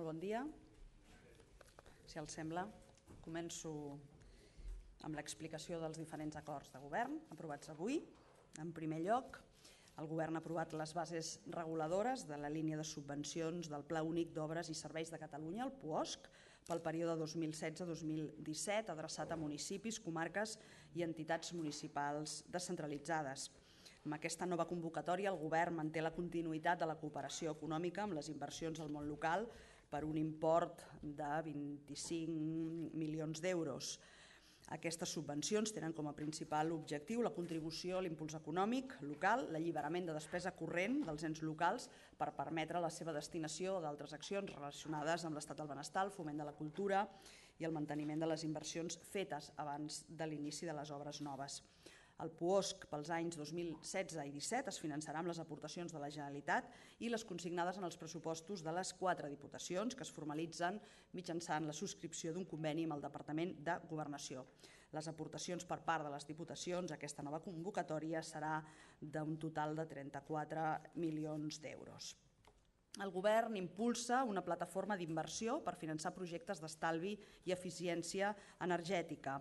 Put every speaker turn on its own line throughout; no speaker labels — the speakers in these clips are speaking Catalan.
Molt bon dia. Si els sembla, començo amb l'explicació dels diferents acords de govern aprovats avui. En primer lloc, el Govern ha aprovat les bases reguladores de la línia de subvencions del Pla Únic d'Obres i Serveis de Catalunya, el PUOSC, pel període 2016-2017, adreçat a municipis, comarques i entitats municipals descentralitzades. Amb aquesta nova convocatòria, el Govern manté la continuïtat de la cooperació econòmica amb les inversions al món local per un import de 25 milions d'euros. Aquestes subvencions tenen com a principal objectiu la contribució a l'impuls econòmic local, l'alliberament de despesa corrent dels ens locals per permetre la seva destinació a d'altres accions relacionades amb l'estat del benestar, el foment de la cultura i el manteniment de les inversions fetes abans de l'inici de les obres noves. El PUOSC pels anys 2016 i 2017 es finançarà amb les aportacions de la Generalitat i les consignades en els pressupostos de les 4 diputacions que es formalitzen mitjançant la subscripció d'un conveni amb el Departament de Governació. Les aportacions per part de les diputacions a aquesta nova convocatòria serà d'un total de 34 milions d'euros. El Govern impulsa una plataforma d'inversió per finançar projectes d'estalvi i eficiència energètica,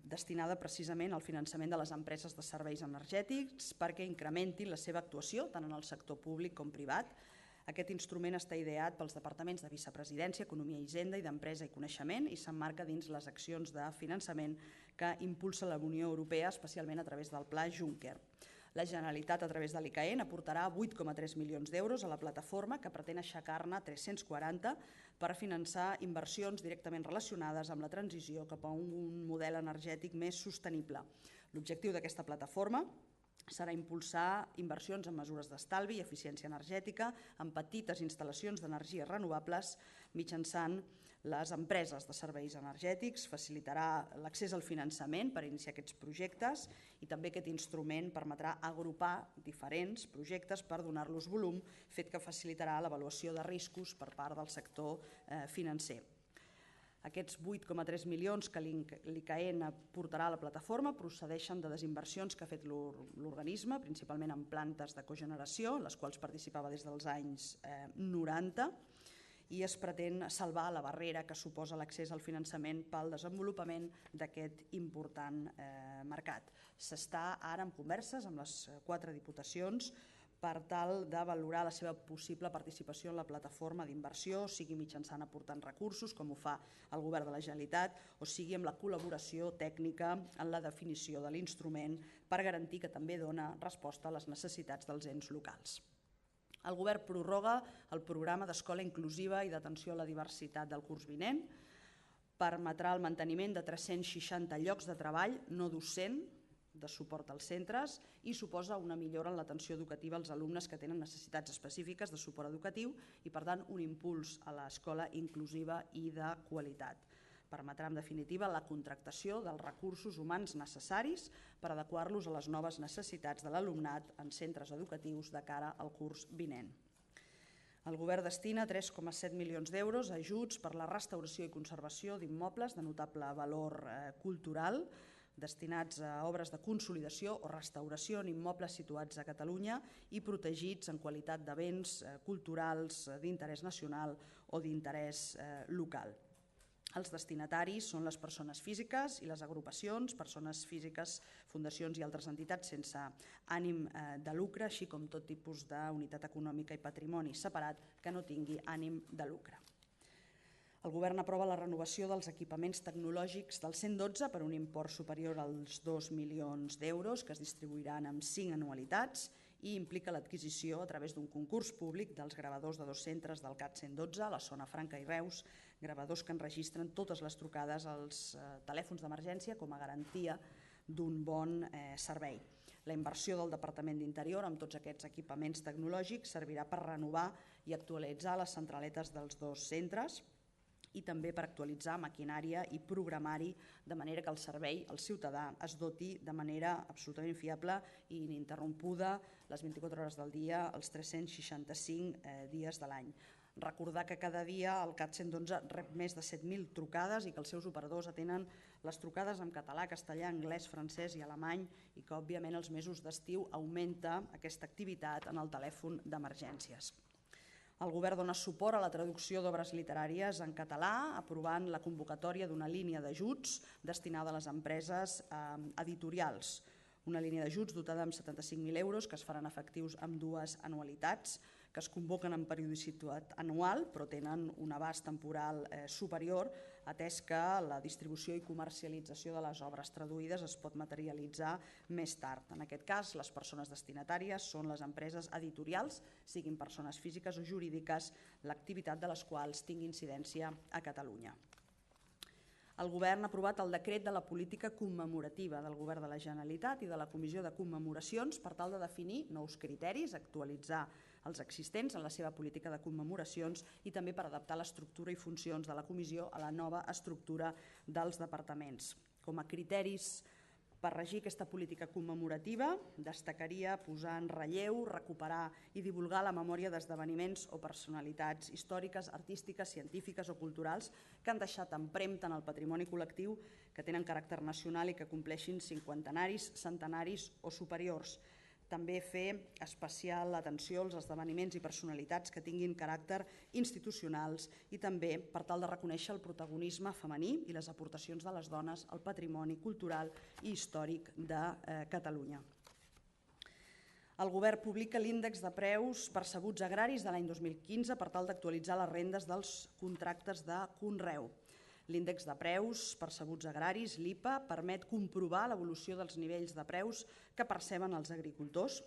destinada precisament al finançament de les empreses de serveis energètics perquè incrementin la seva actuació tant en el sector públic com privat. Aquest instrument està ideat pels departaments de Vicepresidència, Economia i Hisenda i d'Empresa i Coneixement i s'emmarca dins les accions de finançament que impulsa la Unió Europea, especialment a través del Pla Juncker. La Generalitat, a través de l'ICAEN, aportarà 8,3 milions d'euros a la plataforma que pretén aixecar-ne 340 per finançar inversions directament relacionades amb la transició cap a un model energètic més sostenible. L'objectiu d'aquesta plataforma serà impulsar inversions en mesures d'estalvi i eficiència energètica en petites instal·lacions d'energies renovables mitjançant les empreses de serveis energètics, facilitarà l'accés al finançament per iniciar aquests projectes i també aquest instrument permetrà agrupar diferents projectes per donar-los volum, fet que facilitarà l'avaluació de riscos per part del sector financer. Aquests 8,3 milions que l'ICAEN aportarà a la plataforma procedeixen de desinversions que ha fet l'organisme, principalment en plantes de cogeneració, les quals participava des dels anys 90, i es pretén salvar la barrera que suposa l'accés al finançament pel desenvolupament d'aquest important mercat. S'està ara en converses amb les 4 diputacions per tal de valorar la seva possible participació en la plataforma d'inversió, sigui mitjançant aportant recursos, com ho fa el Govern de la Generalitat, o sigui amb la col·laboració tècnica en la definició de l'instrument per garantir que també dona resposta a les necessitats dels ens locals. El Govern prorroga el programa d'escola inclusiva i d'atenció a la diversitat del curs vinent, permetrà el manteniment de 360 llocs de treball no docent de suport als centres i suposa una millora en l'atenció educativa als alumnes que tenen necessitats específiques de suport educatiu i, per tant, un impuls a l'escola inclusiva i de qualitat. Permetrà, en definitiva, la contractació dels recursos humans necessaris per adequar-los a les noves necessitats de l'alumnat en centres educatius de cara al curs vinent. El Govern destina 3,7 milions d'euros a ajuts per la restauració i conservació d'immobles de notable valor cultural destinats a obres de consolidació o restauració en immobles situats a Catalunya i protegits en qualitat de béns culturals d'interès nacional o d'interès local. Els destinataris són les persones físiques i les agrupacions, persones físiques, fundacions i altres entitats sense ànim de lucre, així com tot tipus d'unitat econòmica i patrimoni separat que no tingui ànim de lucre. El Govern aprova la renovació dels equipaments tecnològics del 112 per un import superior als 2 milions d'euros que es distribuiran en 5 anualitats i implica l'adquisició a través d'un concurs públic dels gravadors de 2 centres del CAT 112 a la zona franca i Reus, gravadors que enregistren totes les trucades als telèfons d'emergència com a garantia d'un bon servei. La inversió del Departament d'Interior amb tots aquests equipaments tecnològics servirà per renovar i actualitzar les centraletes dels 2 centres i també per actualitzar maquinària i programari de manera que el servei, el ciutadà, es doti de manera absolutament fiable i ininterrompuda les 24 hores del dia, els 365 dies de l'any. Recordar que cada dia el CAT 112 rep més de 7.000 trucades i que els seus operadors atenen les trucades en català, castellà, anglès, francès i alemany i que, òbviament, els mesos d'estiu augmenta aquesta activitat en el telèfon d'emergències. El govern dona suport a la traducció d'obres literàries en català, aprovant la convocatòria d'una línia d'ajuts destinada a les empreses editorials. Una línia d'ajuts dotada amb 75.000 euros que es faran efectius amb 2 anualitats, que es convoquen en periodicitat anual però tenen un abast temporal superior, atès que la distribució i comercialització de les obres traduïdes es pot materialitzar més tard. En aquest cas, les persones destinatàries són les empreses editorials, siguin persones físiques o jurídiques, l'activitat de les quals tingui incidència a Catalunya. El govern ha aprovat el decret de la política commemorativa del Govern de la Generalitat i de la Comissió de Commemoracions per tal de definir nous criteris, actualitzar els existents en la seva política de commemoracions i també per adaptar l'estructura i funcions de la comissió a la nova estructura dels departaments. Com a criteris per regir aquesta política commemorativa, destacaria posar en relleu, recuperar i divulgar la memòria d'esdeveniments o personalitats històriques, artístiques, científiques o culturals que han deixat empremta en el patrimoni col·lectiu, que tenen caràcter nacional i que compleixin cinquantenaris, centenaris o superiors. També fer especial atenció als esdeveniments i personalitats que tinguin caràcter institucionals i també per tal de reconèixer el protagonisme femení i les aportacions de les dones al patrimoni cultural i històric de Catalunya. El govern publica l'índex de preus percebuts agraris de l'any 2015 per tal d'actualitzar les rendes dels contractes de conreu. L'índex de preus percebuts agraris, l'IPA, permet comprovar l'evolució dels nivells de preus que perceben els agricultors.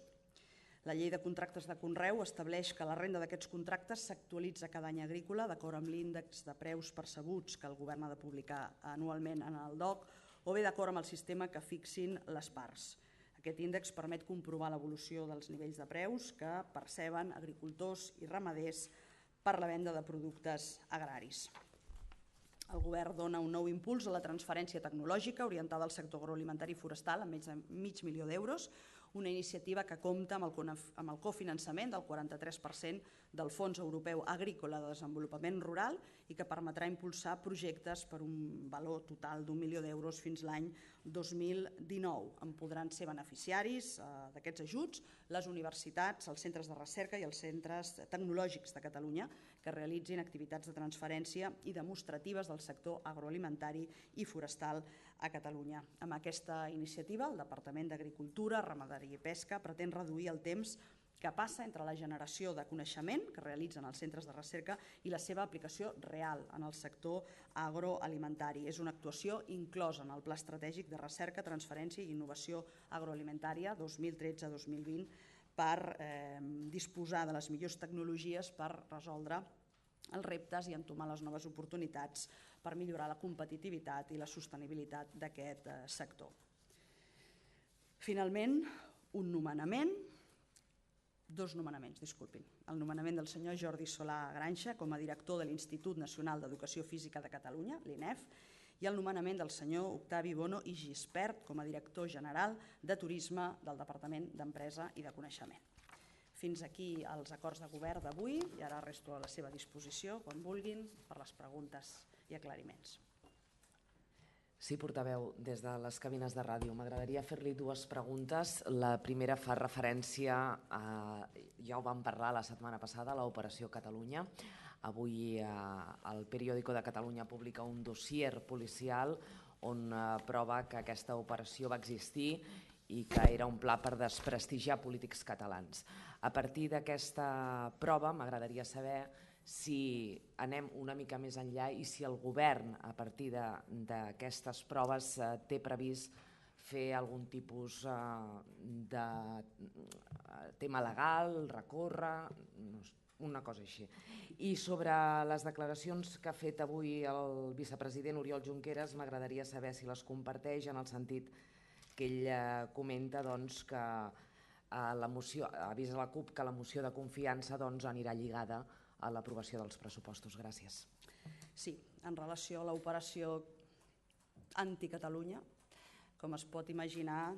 La llei de contractes de conreu estableix que la renda d'aquests contractes s'actualitza cada any agrícola d'acord amb l'índex de preus percebuts que el govern ha de publicar anualment en el DOC o bé d'acord amb el sistema que fixin les parts. Aquest índex permet comprovar l'evolució dels nivells de preus que perceben agricultors i ramaders per la venda de productes agraris. El govern dona un nou impuls a la transferència tecnològica orientada al sector agroalimentari i forestal amb més de $500.000, una iniciativa que compta amb el cofinançament del 43% del Fons Europeu Agrícola de Desenvolupament Rural i que permetrà impulsar projectes per un valor total d'1 milió d'euros fins l'any 2019. En podran ser beneficiaris d'aquests ajuts les universitats, els centres de recerca i els centres tecnològics de Catalunya que realitzin activitats de transferència i demostratives del sector agroalimentari i forestal a Catalunya. Amb aquesta iniciativa, el Departament d'Agricultura, Ramaderia i Pesca pretén reduir el temps que passa entre la generació de coneixement que realitzen els centres de recerca i la seva aplicació real en el sector agroalimentari. És una actuació inclosa en el Pla Estratègic de Recerca, Transferència i Innovació Agroalimentària 2013-2020 per disposar de les millors tecnologies per resoldre els reptes i entomar les noves oportunitats per millorar la competitivitat i la sostenibilitat d'aquest sector. Finalment, dos nomenaments. El nomenament del senyor Jordi Solà Granxa com a director de l'Institut Nacional d'Educació Física de Catalunya, l'INEF, i el nomenament del senyor Octavi Bono i Gispert com a director general de Turisme del Departament d'Empresa i de Coneixement. Fins aquí els acords de govern d'avui i ara resto a la seva disposició, quan vulguin, per les preguntes i aclariments.
Sí, portaveu, des de les cabines de ràdio. M'agradaria fer-li 2 preguntes. La primera fa referència ja ho vam parlar la setmana passada, a l'Operació Catalunya. Avui el Periódico de Catalunya publica un dossier policial on prova que aquesta operació va existir i que era un pla per desprestigiar polítics catalans. A partir d'aquesta prova m'agradaria saber si anem una mica més enllà i si el govern, a partir d'aquestes proves, té previst fer algun tipus de tema legal, recórrer, una cosa així. I sobre les declaracions que ha fet avui el vicepresident Oriol Junqueras, m'agradaria saber si les comparteix en el sentit que ell comenta que ha vist a la CUP que la moció de confiança anirà lligada a l'aprovació dels pressupostos. Gràcies.
Sí, en relació a l'operació anti-Catalunya, com es pot imaginar,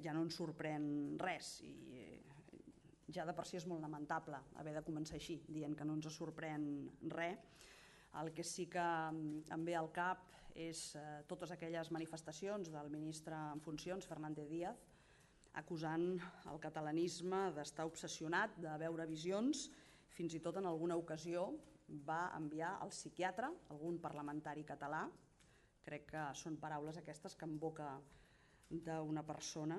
ja no ens sorprèn res i ja de per si és molt lamentable haver de començar així, dient que no ens sorprèn res. El que sí que em ve al cap és totes aquelles manifestacions del ministre en funcions, Fernández Díaz, acusant el catalanisme d'estar obsessionat, de veure visions, fins i tot en alguna ocasió va enviar al psiquiatre algun parlamentari català. Crec que són paraules aquestes que en boca d'una persona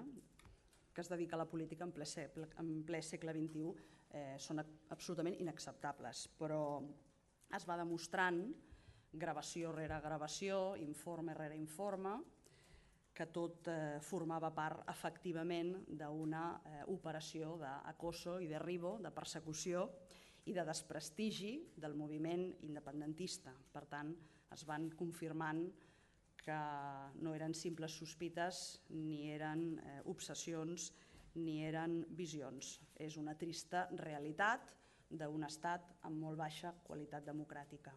que es dedica a la política en ple segle XXI són absolutament inacceptables, però es va demostrant gravació rere gravació, informe rere informe, que tot formava part efectivament d'una operació d'acoso i derribo, de persecució i de desprestigi del moviment independentista. Per tant, es van confirmant que no eren simples sospites, ni eren obsessions, ni eren visions. És una trista realitat d'un estat amb molt baixa qualitat democràtica.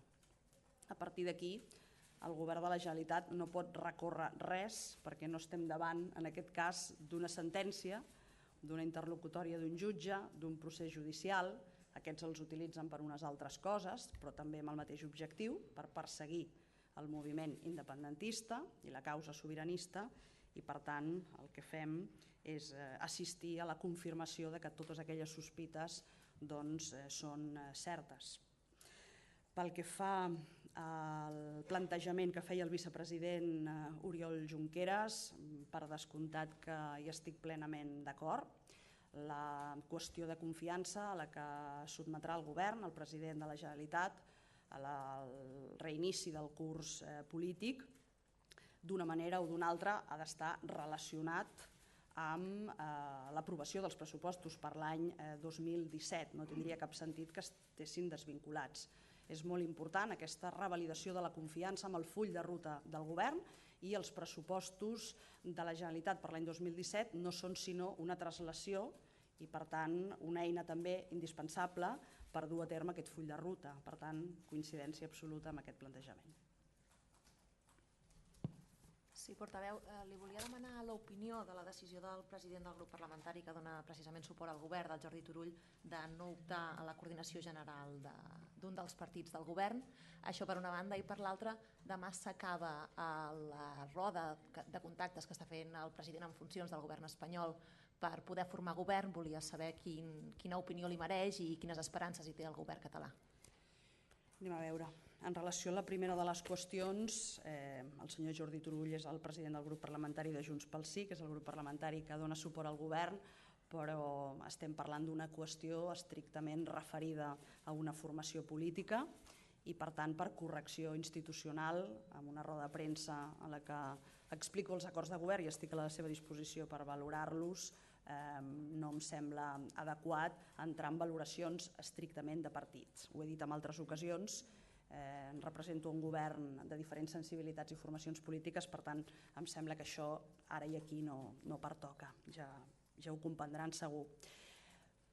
A partir d'aquí, el govern de la Generalitat no pot recórrer res perquè no estem davant, en aquest cas, d'una sentència, d'una interlocutòria d'un jutge, d'un procés judicial. Aquests els utilitzen per unes altres coses, però també amb el mateix objectiu, per perseguir el moviment independentista i la causa sobiranista, i per tant el que fem és assistir a la confirmació de que totes aquelles sospites són certes. Pel que fa al plantejament que feia el vicepresident Oriol Junqueras, per descomptat que hi estic plenament d'acord. La qüestió de confiança a la que sotmetrà el govern, el president de la Generalitat, al reinici del curs polític, d'una manera o d'una altra ha d'estar relacionat amb l'aprovació dels pressupostos per l'any 2017. No tindria cap sentit que estessin desvinculats. És molt important aquesta revalidació de la confiança amb el full de ruta del govern, i els pressupostos de la Generalitat per l'any 2017 no són sinó una translació i, per tant, una eina també indispensable per dur a terme aquest full de ruta. Per tant, coincidència absoluta amb aquest plantejament.
Sí, portaveu, li volia demanar l'opinió de la decisió del president del grup parlamentari que dona precisament suport al govern, del Jordi Turull, de no optar a la coordinació general d'un dels partits del govern. Això per una banda, i per l'altra, demà s'acaba la roda de contactes que està fent el president en funcions del govern espanyol per poder formar govern. Volia saber quina opinió li mereix i quines esperances hi té el govern català.
Anem a veure. En relació a la primera de les qüestions, el senyor Jordi Turull és el president del grup parlamentari de Junts pel Sí, que és el grup parlamentari que dona suport al govern, però estem parlant d'una qüestió estrictament referida a una formació política i, per tant, per correcció institucional, amb una roda de premsa en la que explico els acords de govern i estic a la seva disposició per valorar-los, no em sembla adequat entrar en valoracions estrictament de partits. Ho he dit en altres ocasions, represento un govern de diferents sensibilitats i formacions polítiques, per tant, em sembla que això ara i aquí no pertoca, ja ho comprendran segur.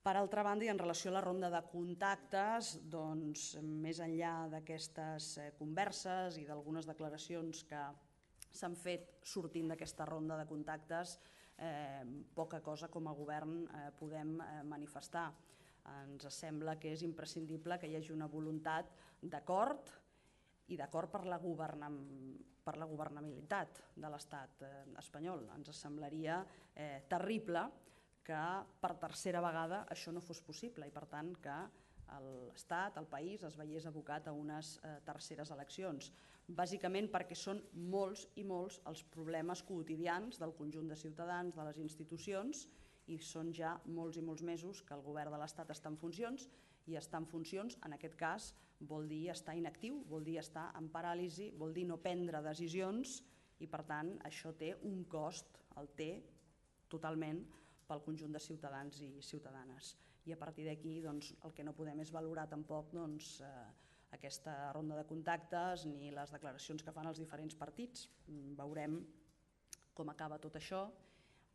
Per altra banda, i en relació a la ronda de contactes, més enllà d'aquestes converses i d'algunes declaracions que s'han fet sortint d'aquesta ronda de contactes, poca cosa com a govern podem manifestar. Ens sembla que és imprescindible que hi hagi una voluntat d'acord i d'acord per la governabilitat de l'estat espanyol. Ens semblaria terrible que per tercera vegada això no fos possible i, per tant, que l'Estat, el país, es veiés abocat a unes terceres eleccions. Bàsicament perquè són molts i molts els problemes quotidians del conjunt de ciutadans, de les institucions, i són ja molts i molts mesos que el govern de l'Estat està en funcions, i estar en funcions, en aquest cas, vol dir estar inactiu, vol dir estar en paràlisi, vol dir no prendre decisions, i per tant això té un cost, el té totalment pel conjunt de ciutadans i ciutadanes. I a partir d'aquí el que no podem és valorar tampoc aquesta ronda de contactes ni les declaracions que fan els diferents partits. Veurem com acaba tot això,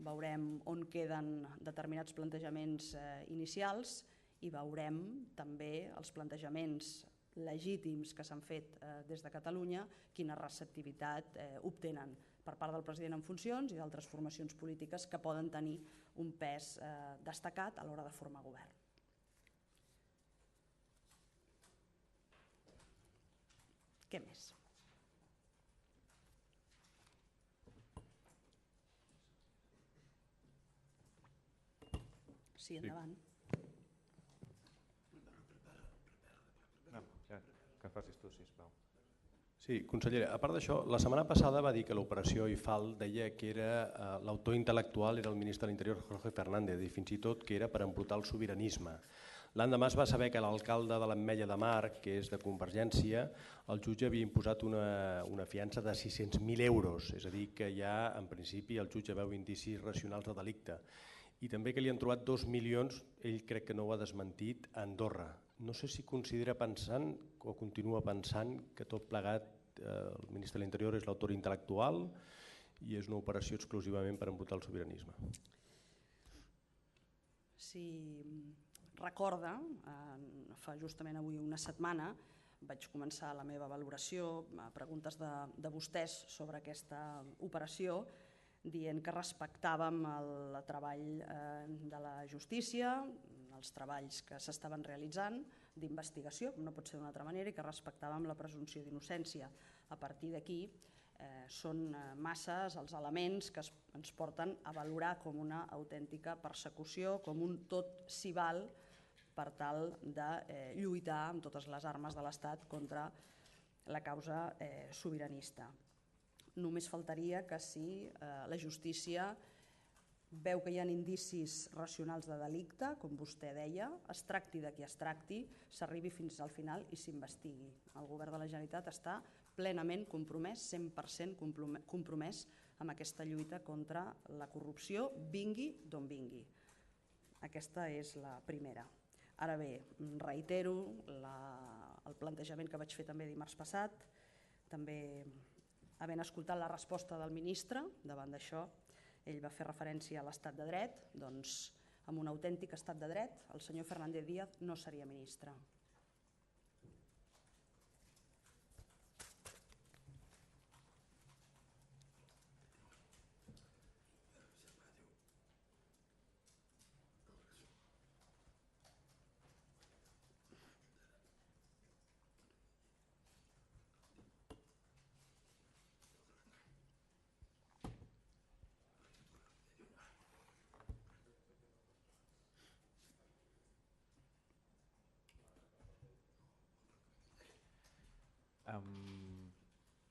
veurem on queden determinats plantejaments inicials i veurem també els plantejaments legítims que s'han fet des de Catalunya, quina receptivitat obtenen per part del president en funcions i d'altres formacions polítiques que poden tenir un pes destacat a l'hora de formar govern. Què més? Sí, endavant.
Sí, consellera, a part d'això, la setmana passada va dir que l'operació IFAL deia que era l'autor intel·lectual era el ministre de l'Interior Jorge Fernández i fins i tot que era per embrutar el sobiranisme. L'endemà es va saber que l'alcalde de l'Ametlla de Mar, que és de Convergència, el jutge havia imposat una fiança de 600.000 euros, és a dir, que ja en principi el jutge veu indicis racionals de delicte. I també que li han trobat 2 milions, ell crec que no ho ha desmentit, a Andorra. No sé si considera pensant o continua pensant que tot plegat el ministre de l'Interior és l'autor intel·lectual i és una operació exclusivament per embrutar el sobiranisme.
Si recorda, fa justament avui una setmana vaig començar la meva valoració a preguntes de vostès sobre aquesta operació dient que respectàvem el treball de la justícia, els treballs que s'estaven realitzant d'investigació, com no pot ser d'una altra manera, i que respectàvem la presumpció d'innocència. A partir d'aquí són masses els elements que ens porten a valorar com una autèntica persecució, com un tot s'hi val per tal de lluitar amb totes les armes de l'Estat contra la causa sobiranista. Només faltaria que si la justícia veu que hi ha indicis racionals de delicte, com vostè deia, es tracti de qui es tracti, s'arribi fins al final i s'investigui. El govern de la Generalitat està plenament compromès, 100% compromès amb aquesta lluita contra la corrupció, vingui d'on vingui. Aquesta és la primera. Ara bé, reitero el plantejament que vaig fer també dimarts passat, també havent escoltat la resposta del ministre davant d'això. Ell va fer referència a l'estat de dret, doncs amb un autèntic estat de dret el senyor Fernández Díaz no seria ministre.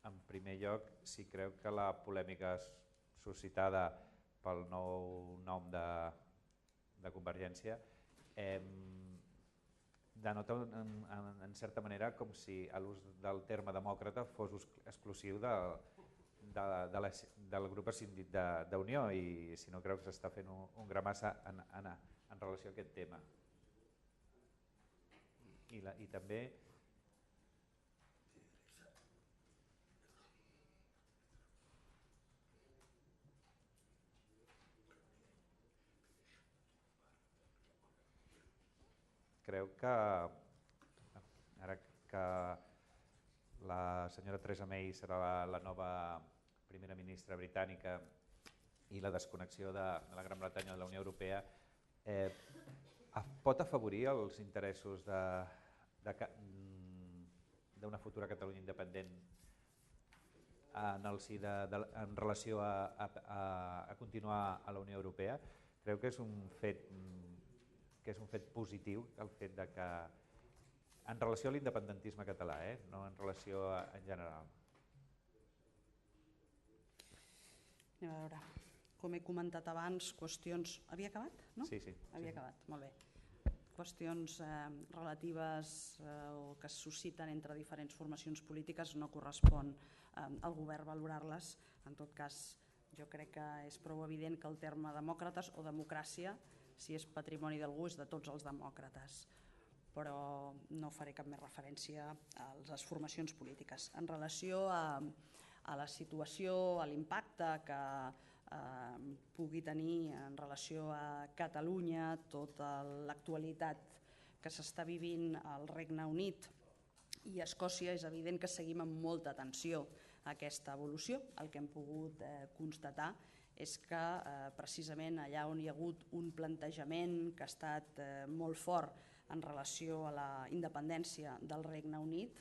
En primer lloc, si creu que la polèmica suscitada pel nou nom de Convergència denota en certa manera com si l'ús del terme demòcrata fos exclusiu del grup escindit d'Unió i si no creu que s'està fent un gramassa en relació a aquest tema. I també creu que ara que la senyora Theresa May serà la nova primera ministra britànica i la desconnexió de la Gran Bretanya de la Unió Europea pot afavorir els interessos d'una futura Catalunya independent en relació a continuar a la Unió Europea? Creu que és un fet positiu el fet que en relació a l'independentisme català, no en relació en general.
A veure, com he comentat abans, qüestions... Havia acabat? No?
Sí.
Havia acabat, molt bé. Qüestions relatives o que es susciten entre diferents formacions polítiques no correspon al govern valorar-les. En tot cas, jo crec que és prou evident que el terme demòcrates o democràcia, si és patrimoni d'algú, és de tots els demòcrates, però no faré cap més referència a les formacions polítiques. En relació a la situació, a l'impacte que pugui tenir en relació a Catalunya, tota l'actualitat que s'està vivint al Regne Unit i a Escòcia, és evident que seguim amb molta atenció aquesta evolució. El que hem pogut constatar és que precisament allà on hi ha hagut un plantejament que ha estat molt fort en relació a la independència del Regne Unit,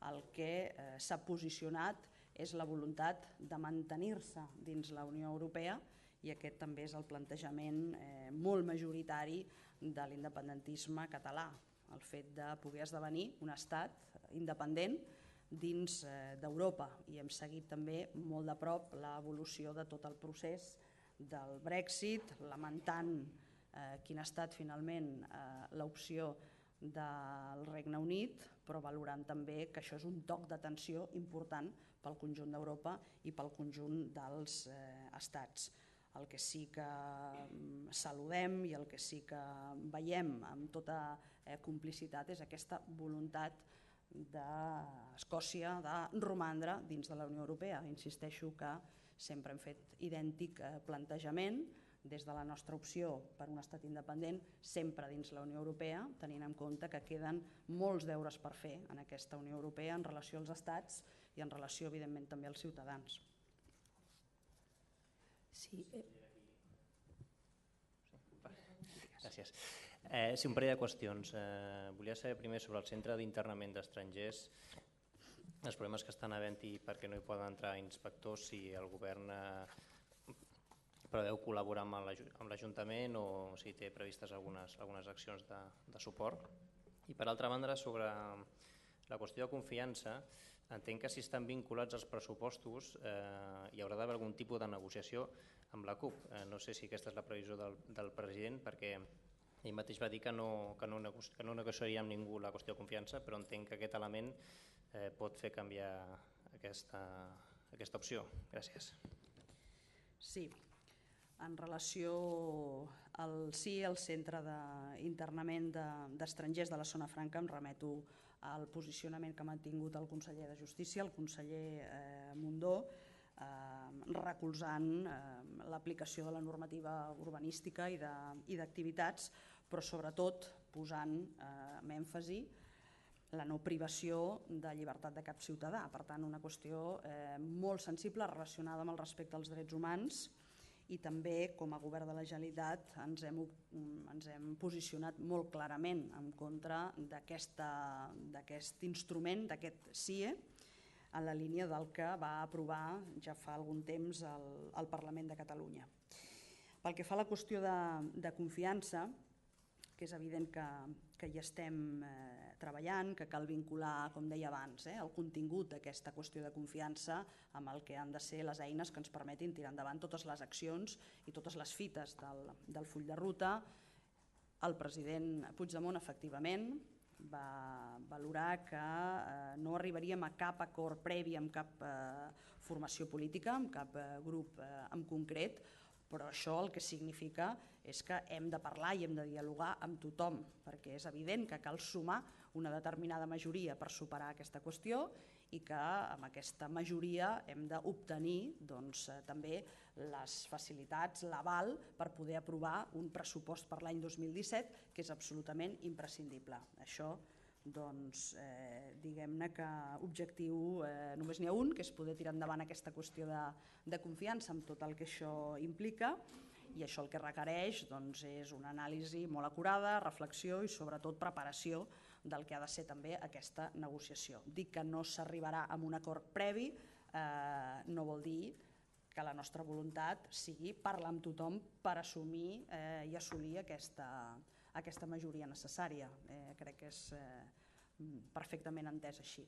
el que s'ha posicionat és la voluntat de mantenir-se dins la Unió Europea i aquest també és el plantejament molt majoritari de l'independentisme català, el fet de poder esdevenir un estat independent dins d'Europa i hem seguit també molt de prop l'evolució de tot el procés del Brexit, lamentant quina ha estat finalment l'opció del Regne Unit, però valorant també que això és un toc d'atenció important pel conjunt d'Europa i pel conjunt dels estats. El que sí que saludem i el que sí que veiem amb tota complicitat és aquesta voluntat d'Escòcia de romandre dins de la Unió Europea. Insisteixo que sempre hem fet idèntic plantejament des de la nostra opció per un estat independent, sempre dins la Unió Europea, tenint en compte que queden molts deures per fer en aquesta Unió Europea en relació als estats i en relació, evidentment, també als ciutadans.
Sí. Gràcies. Sí, un parell de qüestions. Volia saber primer sobre el Centre d'Internament d'Estrangers, els problemes que estan havent-hi perquè no hi poden entrar inspectors, si el govern preveu col·laborar amb l'Ajuntament o si té previstes algunes accions de suport. I per altra banda, sobre la qüestió de confiança, entenc que si estan vinculats als pressupostos hi haurà d'haver algun tipus de negociació amb la CUP. No sé si aquesta és la previsió del president, perquè ell mateix va dir que no negociaria amb ningú la qüestió de confiança, però entenc que aquest element pot fer canviar aquesta opció. Gràcies.
Sí. En relació al Centre d'Internament d'Estrangers de la Zona Franca, em remeto al posicionament que ha mantingut el conseller de Justícia, el conseller Mundó, recolzant l'aplicació de la normativa urbanística i d'activitats, però sobretot posant amb èmfasi la no privació de llibertat de cap ciutadà. Per tant, una qüestió molt sensible relacionada amb el respecte als drets humans, i també com a govern de la Generalitat ens hem posicionat molt clarament en contra d'aquest instrument, d'aquest CIE, en la línia del que va aprovar ja fa algun temps el Parlament de Catalunya. Pel que fa a la qüestió de confiança, que és evident que hi estem treballant, que cal vincular, com deia abans, el contingut d'aquesta qüestió de confiança amb el que han de ser les eines que ens permetin tirar endavant totes les accions i totes les fites del full de ruta. El president Puigdemont, efectivament, va valorar que no arribaríem a cap acord previ amb cap formació política, amb cap grup en concret, però això el que significa és que hem de parlar i hem de dialogar amb tothom, perquè és evident que cal sumar una determinada majoria per superar aquesta qüestió i que amb aquesta majoria hem d'obtenir també les facilitats, l'aval per poder aprovar un pressupost per l'any 2017 que és absolutament imprescindible. Això, diguem-ne que objectiu només n'hi ha un, que és poder tirar endavant aquesta qüestió de confiança amb tot el que això implica, i això el que requereix és una anàlisi molt acurada, reflexió i sobretot preparació del que ha de ser també aquesta negociació. Dic que no s'arribarà a un acord previ no vol dir que la nostra voluntat sigui parlar amb tothom per assumir i assolir aquesta majoria necessària. Crec que és perfectament entès així.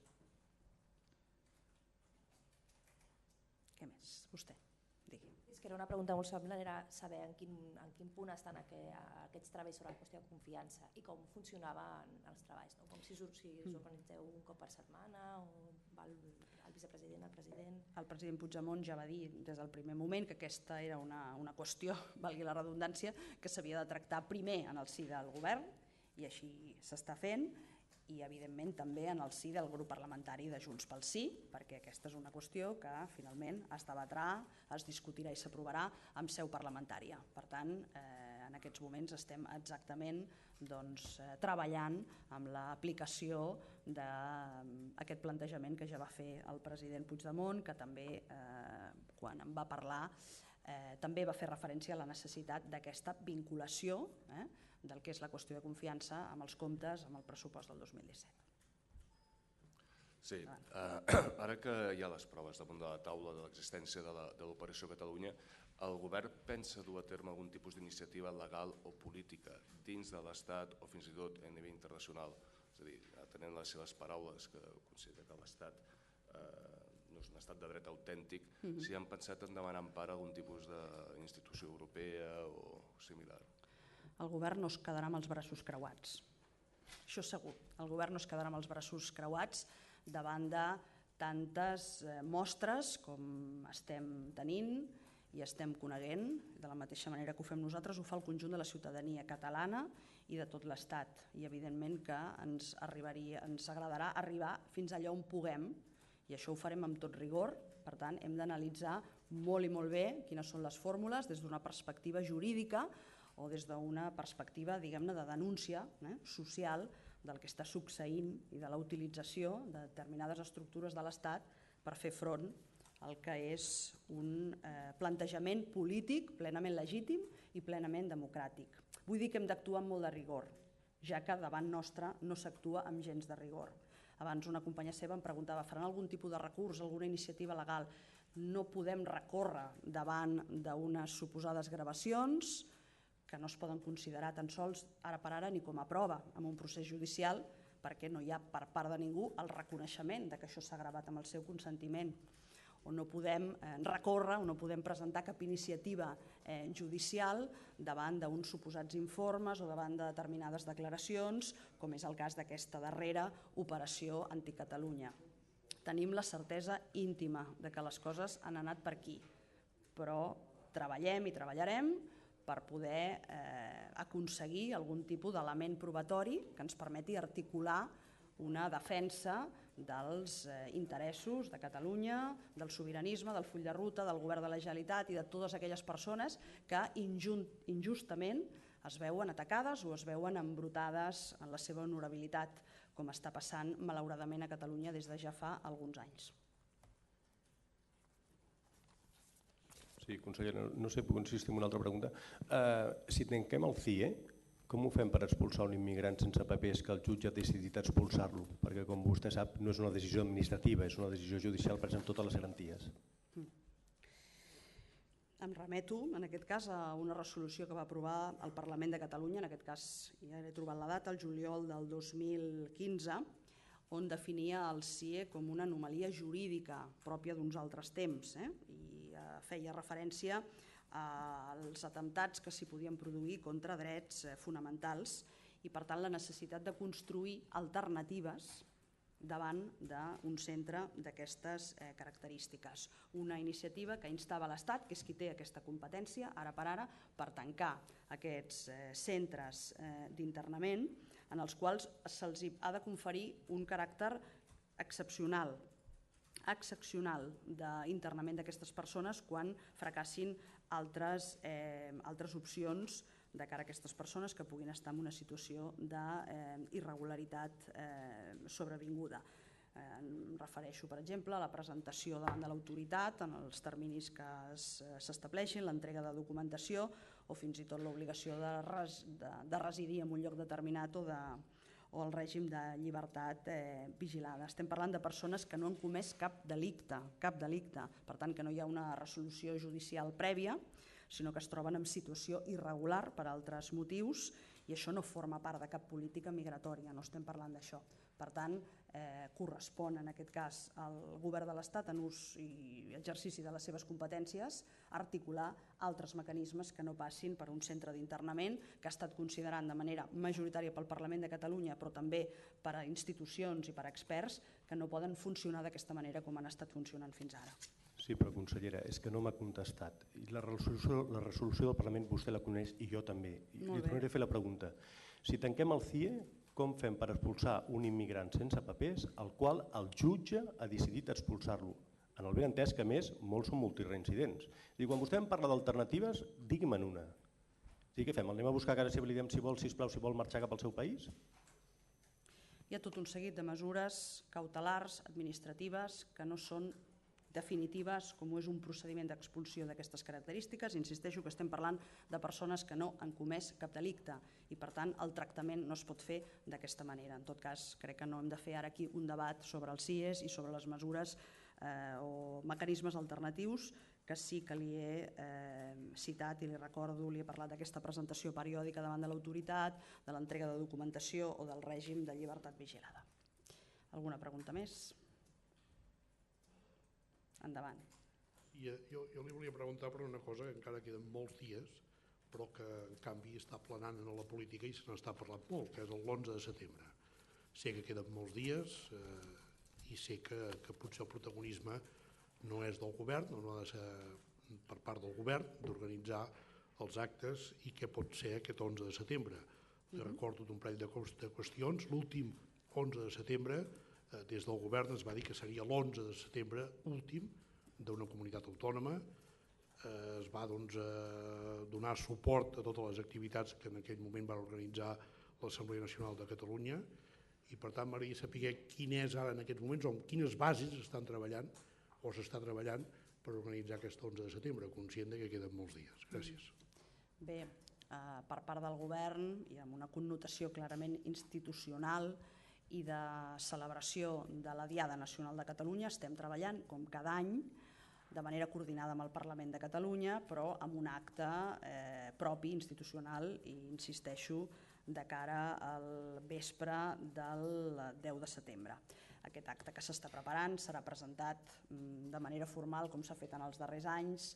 Què més? Vostè, digui.
És que era una pregunta molt semblant, era saber en quin punt estan aquests treballs sobre la qüestió de confiança i com funcionaven els treballs, com si us organitzeu un cop per setmana o va el vicepresident, el president...
El president Puigdemont ja va dir des del primer moment que aquesta era una qüestió, valgui la redundància, que s'havia de tractar primer en el si del govern, i així s'està fent, i evidentment també en el si del grup parlamentari de Junts pel Sí, perquè aquesta és una qüestió que finalment es debatrà, es discutirà i s'aprovarà en seu parlamentària. Per tant, en aquests moments estem exactament treballant amb l'aplicació d'aquest plantejament que ja va fer el president Puigdemont, que també, quan en va parlar, també va fer referència a la necessitat d'aquesta vinculació del que és la qüestió de confiança amb els comptes, amb el pressupost del 2017.
Sí, ara que hi ha les proves damunt de la taula de l'existència de l'Operació Catalunya, el govern pensa dur a terme algun tipus d'iniciativa legal o política dins de l'Estat o fins i tot a nivell internacional? És és a dir, atenent les seves paraules, que considera que l'Estat no és un estat de dret autèntic, si han pensat en demanar empara a algun tipus d'institució europea o similar.
El govern no es quedarà amb els braços creuats. Això segur. El govern no es quedarà amb els braços creuats davant de tantes mostres com estem tenint i estem coneguent. De la mateixa manera que ho fem nosaltres, ho fa el conjunt de la ciutadania catalana i de tot l'Estat. I evidentment que ens agradarà arribar fins allà on puguem, i això ho farem amb tot rigor. Per tant, hem d'analitzar molt i molt bé quines són les fórmules des d'una perspectiva jurídica o des d'una perspectiva, diguem-ne, de denúncia social del que està succeint i de la utilització de determinades estructures de l'Estat per fer front al que és un plantejament polític plenament legítim i plenament democràtic. Vull dir que hem d'actuar amb molt de rigor, ja que davant nostre no s'actua amb gens de rigor. Abans una companya seva em preguntava, faran algun tipus de recurs, alguna iniciativa legal? No podem recórrer davant d'unes suposades gravacions que no es poden considerar tan sols ara per ara ni com a prova en un procés judicial, perquè no hi ha per part de ningú el reconeixement que això s'ha gravat amb el seu consentiment. O no podem recórrer o no podem presentar cap iniciativa judicial davant d'uns suposats informes o davant de determinades declaracions, com és el cas d'aquesta darrera operació anticatalunya. Tenim la certesa íntima de que les coses han anat per aquí, però treballem i treballarem per poder aconseguir algun tipus d'element probatori que ens permeti articular una defensa dels interessos de Catalunya, del sobiranisme, del full de ruta, del govern de la Generalitat i de totes aquelles persones que injustament es veuen atacades o es veuen embrutades en la seva honorabilitat, com està passant malauradament a Catalunya des de ja fa alguns anys.
Sí, consellera, no sé, puc insistir en una altra pregunta. Si tanquem el CIE, com ho fem per expulsar un immigrant sense papers que el jutge ha decidit expulsar-lo? Perquè, com vostè sap, no és una decisió administrativa, és una decisió judicial present totes les garanties.
Em remeto, en aquest cas, a una resolució que va aprovar el Parlament de Catalunya, en aquest cas ja he trobat la data, el juliol del 2015, on definia el CIE com una anomalia jurídica pròpia d'uns altres temps, i feia referència als atemptats que s'hi podien produir contra drets fonamentals i, per tant, la necessitat de construir alternatives davant d'un centre d'aquestes característiques. Una iniciativa que instava l'Estat, que és qui té aquesta competència, ara per ara, per tancar aquests centres d'internament en els quals se'ls ha de conferir un caràcter excepcional d'internament d'aquestes persones quan fracassin altres opcions de cara a aquestes persones que puguin estar en una situació d'irregularitat sobrevinguda. Em refereixo, per exemple, a la presentació davant de l'autoritat en els terminis que s'estableixin, l'entrega de documentació o fins i tot l'obligació de residir en un lloc determinat o el règim de llibertat vigilada. Estem parlant de persones que no han comès cap delicte, per tant que no hi ha una resolució judicial prèvia, sinó que es troben en situació irregular per altres motius, i això no forma part de cap política migratòria, no estem parlant d'això. Per tant, correspon en aquest cas al govern de l'Estat, en ús i exercici de les seves competències, articular altres mecanismes que no passin per un centre d'internament que ha estat considerat de manera majoritària pel Parlament de Catalunya, però també per a institucions i per a experts que no poden funcionar d'aquesta manera com han estat funcionant fins ara.
Sí, però consellera, és que no m'ha contestat. La resolució del Parlament vostè la coneix i jo també. Li tornaré a fer la pregunta. Si tanquem el CIE, com fem per expulsar un immigrant sense papers al qual el jutge ha decidit expulsar-lo? En el ben entès que, a més, molts són multireincidents. Quan vostè em parla d'alternatives, digui'm-en una. Què fem? Anem a buscar a casa seva i li diem si vol marxar cap al seu país?
Hi ha tot un seguit de mesures cautelars, administratives, que no són definitives, com és un procediment d'expulsió d'aquestes característiques. Insisteixo que estem parlant de persones que no han comès cap delicte i, per tant, el tractament no es pot fer d'aquesta manera. En tot cas, crec que no hem de fer ara aquí un debat sobre els CIEs i sobre les mesures o mecanismes alternatius que sí que li he citat i li recordo, li he parlat d'aquesta presentació periòdica davant de l'autoritat, de l'entrega de documentació o del règim de llibertat vigilada. Alguna pregunta més? Endavant.
Jo li volia preguntar per una cosa que encara queden molts dies, però que en canvi està planant en la política i se n'està parlant molt, que és l'11 de setembre. Sé que queden molts dies i sé que potser el protagonisme no és del govern, no ha de ser per part del govern d'organitzar els actes i què pot ser aquest 11 de setembre. Recordo d'un parell de qüestions. L'últim 11 de setembre, des del govern es va dir que seria l'11 de setembre últim d'una comunitat autònoma. Es va donar suport a totes les activitats que en aquell moment va organitzar l'Assemblea Nacional de Catalunya i per tant m'agradaria saber quin és ara en aquests moments o en quines bases estan treballant o s'està treballant per organitzar aquest 11 de setembre, conscient que queden molts dies. Gràcies.
Bé, per part del govern i amb una connotació clarament institucional i de celebració de la Diada Nacional de Catalunya estem treballant com cada any de manera coordinada amb el Parlament de Catalunya, però amb un acte propi, institucional, i insisteixo, de cara al vespre del 10 de setembre. Aquest acte que s'està preparant serà presentat de manera formal, com s'ha fet en els darrers anys,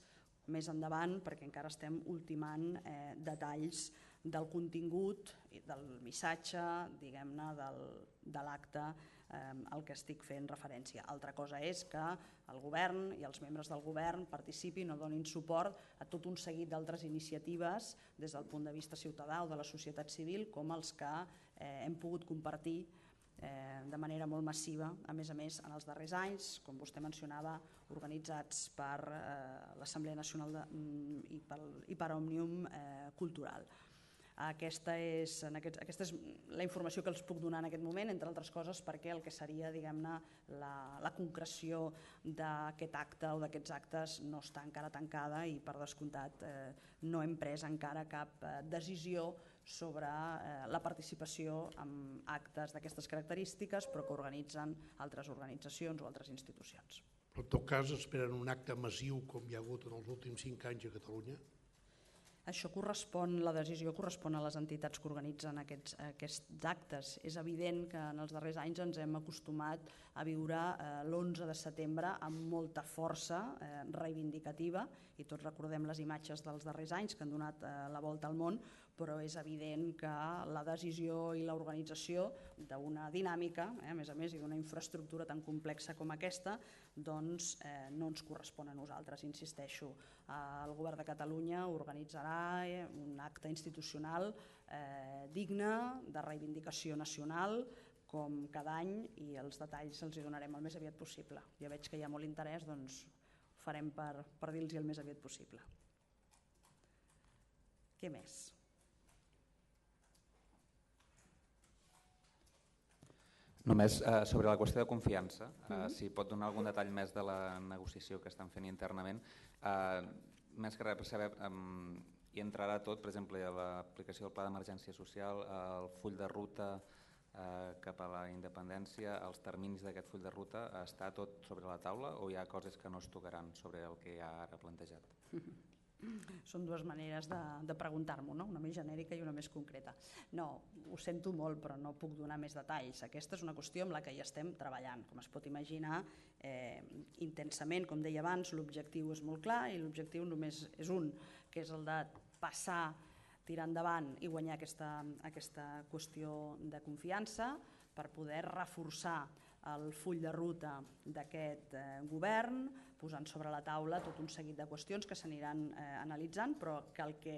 més endavant, perquè encara estem ultimant detalls del contingut, del missatge, diguem-ne, de l'acte al que estic fent referència. Altra cosa és que el govern i els membres del govern participin o donin suport a tot un seguit d'altres iniciatives des del punt de vista ciutadà o de la societat civil, com els que hem pogut compartir de manera molt massiva, a més, en els darrers anys, com vostè mencionava, organitzats per l'Assemblea Nacional i per Òmnium Cultural. Aquesta és la informació que els puc donar en aquest moment, entre altres coses perquè el que seria, diguem-ne, la concreció d'aquest acte o d'aquests actes no està encara tancada i, per descomptat, no hem pres encara cap decisió sobre la participació en actes d'aquestes característiques, però que organitzen altres organitzacions o altres institucions.
Però en tot cas esperen un acte massiu com hi ha hagut en els últims 5 anys a Catalunya?
Això correspon, la decisió correspon a les entitats que organitzen aquests actes. És evident que en els darrers anys ens hem acostumat a viure l'11 de setembre amb molta força reivindicativa i tots recordem les imatges dels darrers anys que han donat la volta al món, però és evident que la decisió i l'organització d'una dinàmica, a més, i d'una infraestructura tan complexa com aquesta, doncs no ens correspon a nosaltres. Insisteixo, el Govern de Catalunya organitzarà un acte institucional digne de reivindicació nacional, com cada any, i els detalls els hi donarem el més aviat possible. Ja veig que hi ha molt interès, doncs ho farem per dir-los el més aviat possible. Què més?
Només sobre la qüestió de confiança, si pot donar algun detall més de la negociació que estan fent internament, més que res per saber, hi entrarà tot, per exemple, l'aplicació del Pla d'Emergència Social, el full de ruta cap a la independència, els terminis d'aquest full de ruta, està tot sobre la taula o hi ha coses que no es tocaran sobre el que hi ha ara plantejat?
Són dues maneres de preguntar-m'ho, una més genèrica i una més concreta. No, ho sento molt, però no puc donar més detalls. Aquesta és una qüestió amb la que ja estem treballant. Com es pot imaginar, intensament, com deia abans, l'objectiu és molt clar i l'objectiu només és un, que és el de passar, tirar endavant i guanyar aquesta qüestió de confiança per poder reforçar el full de ruta d'aquest govern, posant sobre la taula tot un seguit de qüestions que s'aniran analitzant, però que el que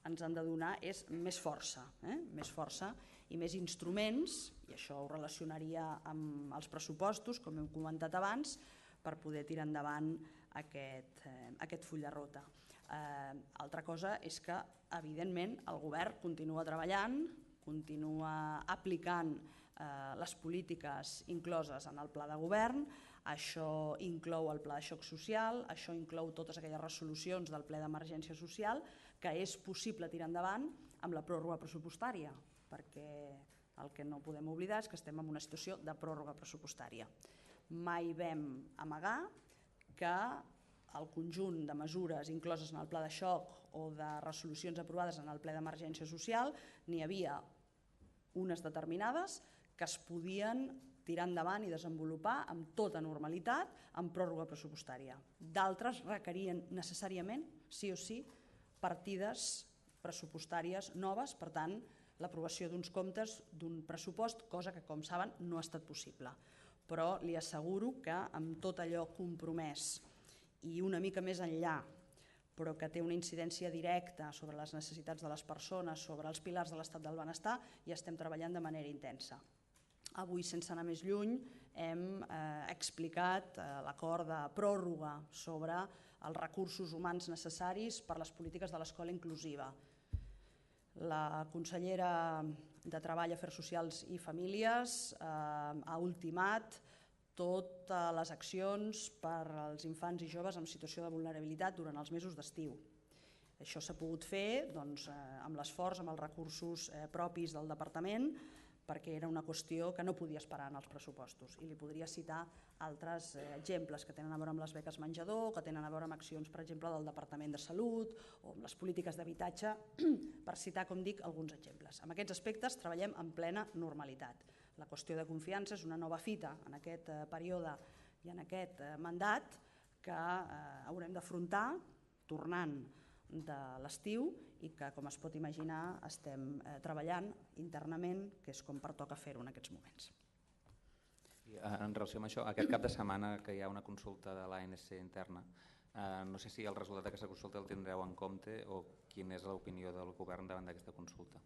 ens han de donar és més força i més instruments, i això ho relacionaria amb els pressupostos, com hem comentat abans, per poder tirar endavant aquest full de ruta. Altra cosa és que, evidentment, el govern continua treballant, continua aplicant les polítiques incloses en el pla de govern, això inclou el pla de xoc social, això inclou totes aquelles resolucions del ple d'emergència social que és possible tirar endavant amb la pròrroga pressupostària, perquè el que no podem oblidar és que estem en una situació de pròrroga pressupostària. mai vam amagar que el conjunt de mesures incloses en el pla de xoc o de resolucions aprovades en el ple d'emergència social n'hi havia unes determinades que es podien tirar endavant i desenvolupar amb tota normalitat amb pròrroga pressupostària. D'altres requerien necessàriament, sí o sí, partides pressupostàries noves, per tant, l'aprovació d'uns comptes d'un pressupost, cosa que, com saben, no ha estat possible. Però li asseguro que amb tot allò compromès i una mica més enllà, però que té una incidència directa sobre les necessitats de les persones, sobre els pilars de l'estat del benestar, i estem treballant de manera intensa. Avui, sense anar més lluny, hem explicat l'acord de pròrroga sobre els recursos humans necessaris per a les polítiques de l'escola inclusiva. La consellera de Treball, Afers Socials i Famílies ha ultimat totes les accions per als infants i joves en situació de vulnerabilitat durant els mesos d'estiu. Això s'ha pogut fer amb l'esforç, amb els recursos propis del departament, perquè era una qüestió que no podia esperar en els pressupostos. I li podria citar altres exemples que tenen a veure amb les beques menjador, que tenen a veure amb accions, per exemple, del Departament de Salut o amb les polítiques d'habitatge, per citar, com dic, alguns exemples. En aquests aspectes treballem en plena normalitat. La qüestió de confiança és una nova fita en aquest període i en aquest mandat que haurem d'afrontar tornant de l'estiu i que, com es pot imaginar, estem treballant internament, que és com pertoca fer-ho en aquests moments.
En relació amb això, aquest cap de setmana que hi ha una consulta de l'ANC interna, no sé si el resultat d'aquesta consulta el tindreu en compte o quina és l'opinió del govern davant d'aquesta consulta.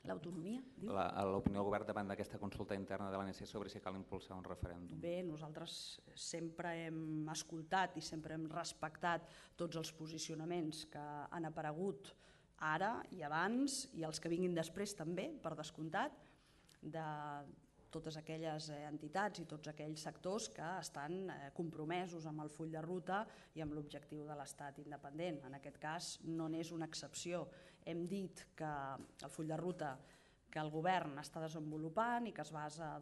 L'autonomia, diu?
L'opinió del govern davant d'aquesta consulta interna de l'ANC sobre si cal impulsar un referèndum.
Bé, nosaltres sempre hem escoltat i sempre hem respectat tots els posicionaments que han aparegut ara i abans i els que vinguin després també, per descomptat, de totes aquelles entitats i tots aquells sectors que estan compromesos amb el full de ruta i amb l'objectiu de l'estat independent. En aquest cas no n'és una excepció. Hem dit que el full de ruta que el govern està desenvolupant i que es basa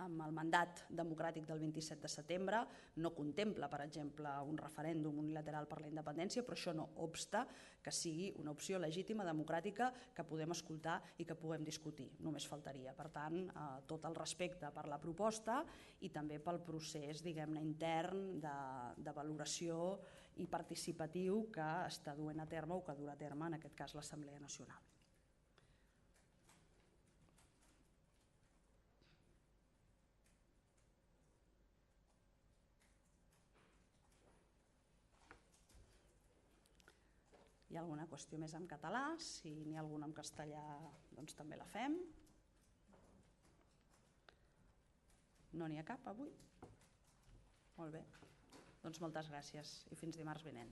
amb el mandat democràtic del 27 de setembre no contempla, per exemple, un referèndum unilateral per la independència, però això no obsta que sigui una opció legítima, democràtica, que podem escoltar i que puguem discutir. Només faltaria. Per tant, tot el respecte per la proposta i també pel procés, diguem-ne, intern de valoració i participatiu que està duent a terme o que durà a terme, en aquest cas, l'Assemblea Nacional. Hi ha alguna qüestió més en català, si n'hi ha alguna en castellà doncs també la fem. No n'hi ha cap avui? Molt bé, doncs moltes gràcies i fins dimarts vinent.